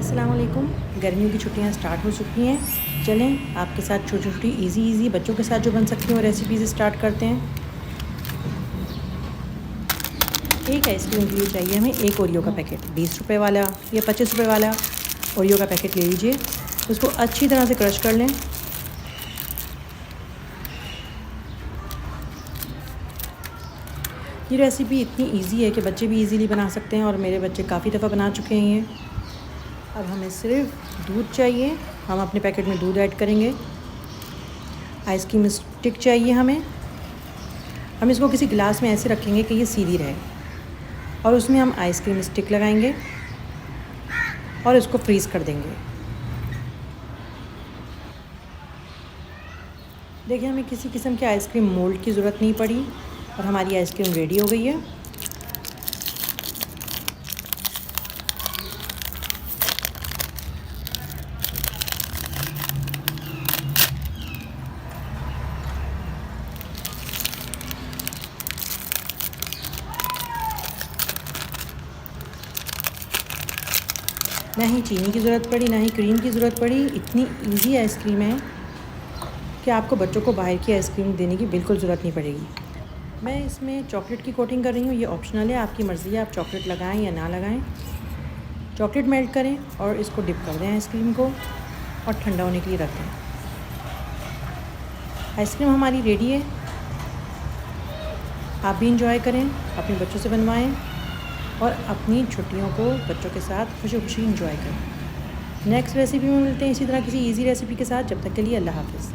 अस्सलाम वालेकुम। गर्मियों की छुट्टियां स्टार्ट हो चुकी हैं। चलें आपके साथ छोटी छोटी इजी बच्चों के साथ जो बन सकती हैं रेसिपीज़ स्टार्ट करते हैं। एक आइसक्रीम के लिए चाहिए हमें एक ओरियो का पैकेट, 20 रुपये वाला या 25 रुपये वाला ओरियो का पैकेट ले लीजिए। उसको अच्छी तरह से क्रश कर लें। ये रेसिपी इतनी इजी है कि बच्चे भी इजीली बना सकते हैं और मेरे बच्चे काफ़ी दफ़ा बना चुके हैं ये। अब हमें सिर्फ दूध चाहिए, हम अपने पैकेट में दूध ऐड करेंगे। आइसक्रीम स्टिक चाहिए हमें। हम इसको किसी गिलास में ऐसे रखेंगे कि ये सीधी रहे और उसमें हम आइसक्रीम स्टिक लगाएंगे और इसको फ्रीज़ कर देंगे। देखिए हमें किसी किस्म के आइसक्रीम मोल्ड की ज़रूरत नहीं पड़ी और हमारी आइसक्रीम रेडी हो गई है। ना ही चीनी की ज़रूरत पड़ी, ना ही क्रीम की ज़रूरत पड़ी। इतनी इजी आइसक्रीम है कि आपको बच्चों को बाहर की आइसक्रीम देने की बिल्कुल ज़रूरत नहीं पड़ेगी। मैं इसमें चॉकलेट की कोटिंग कर रही हूँ। ये ऑप्शनल है, आपकी मर्ज़ी है आप चॉकलेट लगाएं या ना लगाएं। चॉकलेट मेल्ट करें और इसको डिप कर दें आइसक्रीम को और ठंडा होने के लिए रख दें। आइसक्रीम हमारी रेडी है। आप भी इंजॉय करें, अपने बच्चों से बनवाएं और अपनी छुट्टियों को बच्चों के साथ खुशी खुशी इंजॉय करें। नेक्स्ट रेसिपी में मिलते हैं इसी तरह किसी इजी रेसिपी के साथ। जब तक के लिए अल्लाह हाफ़िज़।